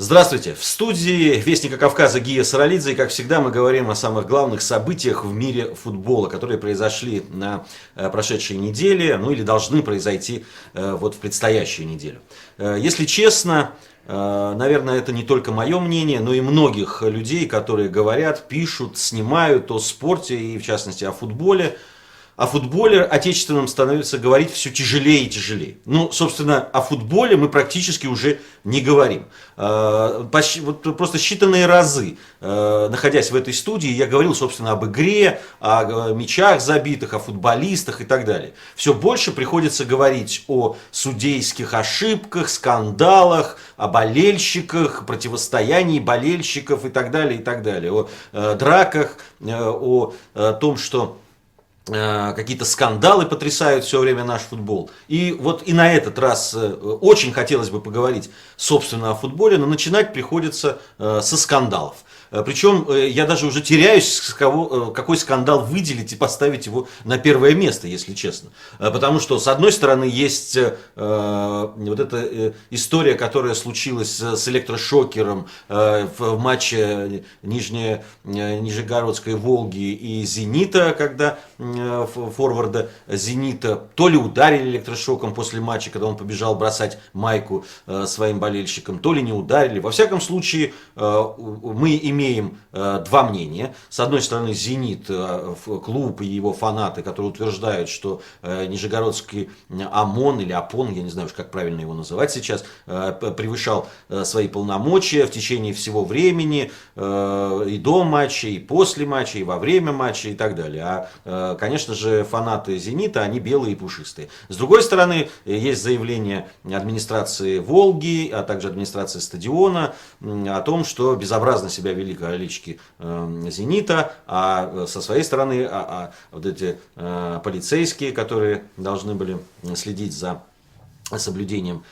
Здравствуйте! В студии Вестника Кавказа Гия Саралидзе. И, как всегда, мы говорим о самых главных событиях в мире футбола, которые произошли на прошедшей неделе, ну или должны произойти вот в предстоящую неделю. Если честно, наверное, это не только мое мнение, но и многих людей, которые говорят, пишут, снимают о спорте и, в частности, о футболе. О футболе отечественном становится говорить все тяжелее и тяжелее. Ну, собственно, о футболе мы практически уже не говорим. Вот просто считанные разы, находясь в этой студии, я говорил, собственно, об игре, о мячах забитых, о футболистах и так далее. Все больше приходится говорить о судейских ошибках, скандалах, о болельщиках, противостоянии болельщиков и так далее, и так далее. О драках, о том, что какие-то скандалы потрясают все время наш футбол. И вот и на этот раз очень хотелось бы поговорить, собственно, о футболе, но начинать приходится со скандалов. Причем я даже уже теряюсь, какой скандал выделить и поставить его на первое место, если честно. Потому что, с одной стороны, есть вот эта история, которая случилась с электрошокером в матче Нижегородской «Волги» и «Зенита», когда форварда «Зенита» то ли ударили электрошоком после матча, когда он побежал бросать майку своим болельщикам, то ли не ударили. Во всяком случае, мы имеем два мнения. С одной стороны, «Зенит», клуб и его фанаты, которые утверждают, что нижегородский ОМОН или ОПОН, я не знаю, как правильно его называть сейчас, превышал свои полномочия в течение всего времени, и до матча, и после матча, и во время матча, и так далее. А, конечно же, фанаты «Зенита», они белые и пушистые. С другой стороны, есть заявление администрации «Волги», а также администрации стадиона о том, что безобразно себя вели болельщики «Зенита», а со своей стороны вот эти полицейские, которые должны были следить за соблюдением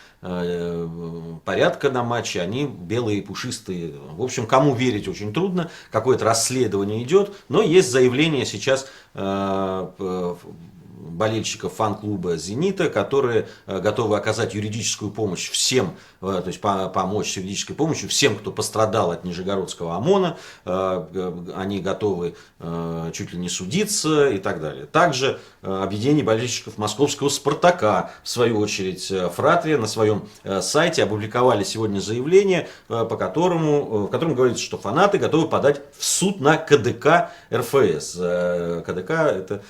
порядка на матче, они белые и пушистые. В общем, кому верить очень трудно, какое-то расследование идет, но есть заявление сейчас болельщиков фан-клуба «Зенита», которые готовы оказать юридическую помощь всем, то есть помочь с юридической помощью всем, кто пострадал от нижегородского ОМОНа. Они готовы чуть ли не судиться и так далее. Также объединение болельщиков московского «Спартака», в свою очередь, «Фратрия», на своем сайте опубликовали сегодня заявление, в котором говорится, что фанаты готовы подать в суд на КДК РФС. КДК — это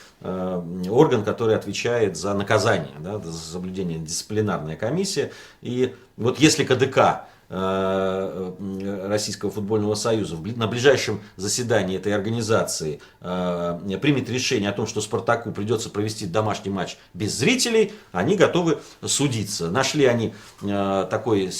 орган, который отвечает за наказание, да, за соблюдение, дисциплинарная комиссия. И вот если КДК Российского футбольного союза на ближайшем заседании этой организации примет решение о том, что «Спартаку» придется провести домашний матч без зрителей, они готовы судиться. Нашли они такой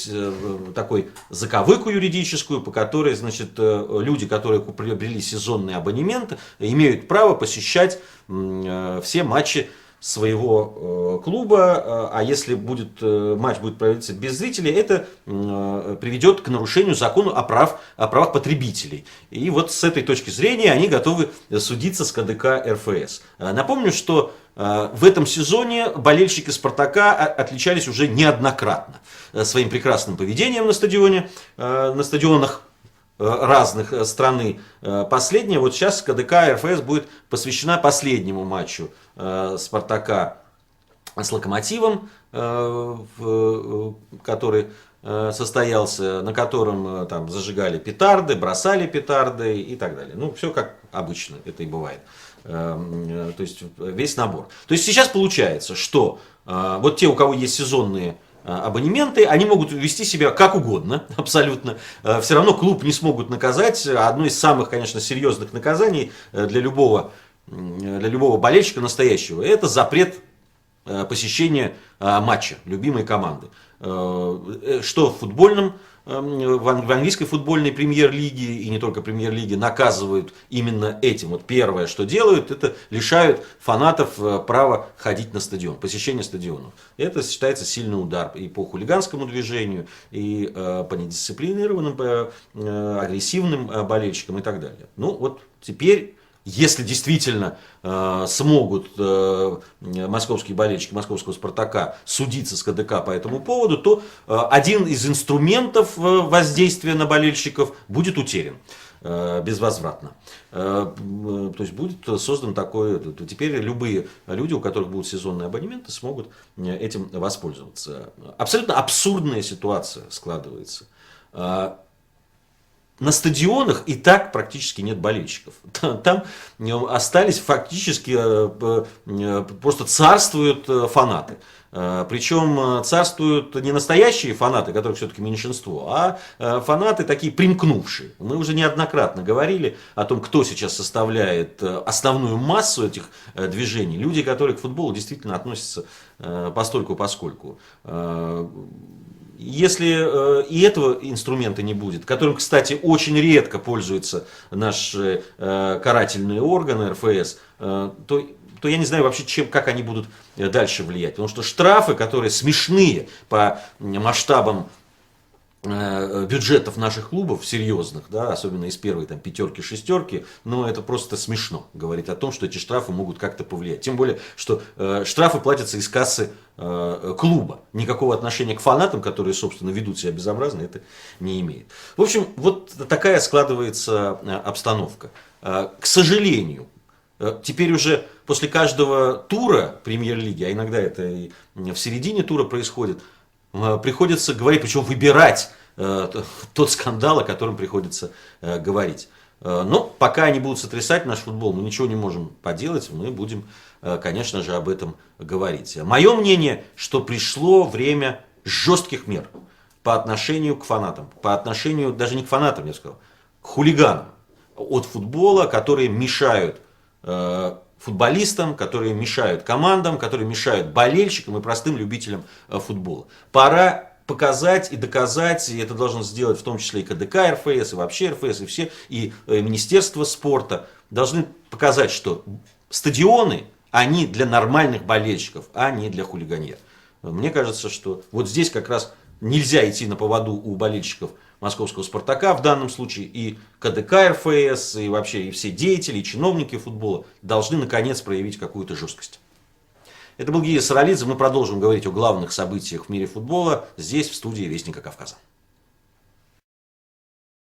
заковыку юридическую, по которой, значит, люди, которые приобрели сезонный абонемент, имеют право посещать все матчи своего клуба, а если матч будет проводиться без зрителей, это приведет к нарушению закона о правах потребителей. И вот с этой точки зрения они готовы судиться с КДК РФС. Напомню, что в этом сезоне болельщики «Спартака» отличались уже неоднократно своим прекрасным поведением на стадионах разных страны. Последняя, вот сейчас КДК РФС будет посвящена последнему матчу «Спартака» с «Локомотивом», который состоялся, на котором там зажигали петарды, бросали петарды и так далее. Ну, все как обычно это и бывает. То есть весь набор. То есть сейчас получается, что вот те, у кого есть сезонные абонементы, они могут вести себя как угодно, абсолютно. Все равно клуб не смогут наказать. Одно из самых, конечно, серьезных наказаний для любого болельщика настоящего — это запрет посещения матча любимой команды. Что в английской футбольной премьер-лиге и не только премьер-лиге наказывают именно этим. Вот первое, что делают, это лишают фанатов права ходить на стадион, посещения стадионов. Это считается сильный удар и по хулиганскому движению, и по недисциплинированным, агрессивным болельщикам и так далее. Ну вот теперь если действительно смогут московские болельщики московского «Спартака» судиться с КДК по этому поводу, то один из инструментов воздействия на болельщиков будет утерян безвозвратно. То есть будет создан такой, теперь любые люди, у которых будут сезонные абонементы, смогут этим воспользоваться. Абсолютно абсурдная ситуация складывается. На стадионах и так практически нет болельщиков. Там остались фактически, просто царствуют фанаты. Причем царствуют не настоящие фанаты, которых все-таки меньшинство, а фанаты такие примкнувшие. Мы уже неоднократно говорили о том, кто сейчас составляет основную массу этих движений. Люди, которые к футболу действительно относятся постольку-поскольку. Если и этого инструмента не будет, которым, кстати, очень редко пользуются наши карательные органы РФС, то я не знаю вообще, как они будут дальше влиять. Потому что штрафы, которые смешные по масштабам бюджетов наших клубов серьезных, да, особенно из первой там, пятерки, шестерки, но это просто смешно говорить о том, что эти штрафы могут как-то повлиять. Тем более, что штрафы платятся из кассы клуба. Никакого отношения к фанатам, которые, собственно, ведут себя безобразно, это не имеет. В общем, вот такая складывается обстановка. К сожалению, теперь уже после каждого тура премьер-лиги, а иногда это и в середине тура происходит, приходится говорить, причем выбирать тот скандал, о котором приходится говорить. Но пока они будут сотрясать наш футбол, мы ничего не можем поделать, мы будем, конечно же, об этом говорить. Мое мнение, что пришло время жестких мер по отношению к фанатам, по отношению даже не к фанатам, я сказал, к хулиганам от футбола, которые мешают футболистам, которые мешают командам, которые мешают болельщикам и простым любителям футбола. Пора показать и доказать, и это должен сделать в том числе и КДК РФС, и вообще РФС, и все, и Министерство спорта, должны показать, что стадионы, они для нормальных болельщиков, а не для хулиганьер. Мне кажется, что вот здесь как раз нельзя идти на поводу у болельщиков московского «Спартака» в данном случае, и КДК РФС, и вообще и все деятели, и чиновники футбола должны наконец проявить какую-то жесткость. Это был Гия Саралидзе. Мы продолжим говорить о главных событиях в мире футбола здесь, в студии Вестника Кавказа.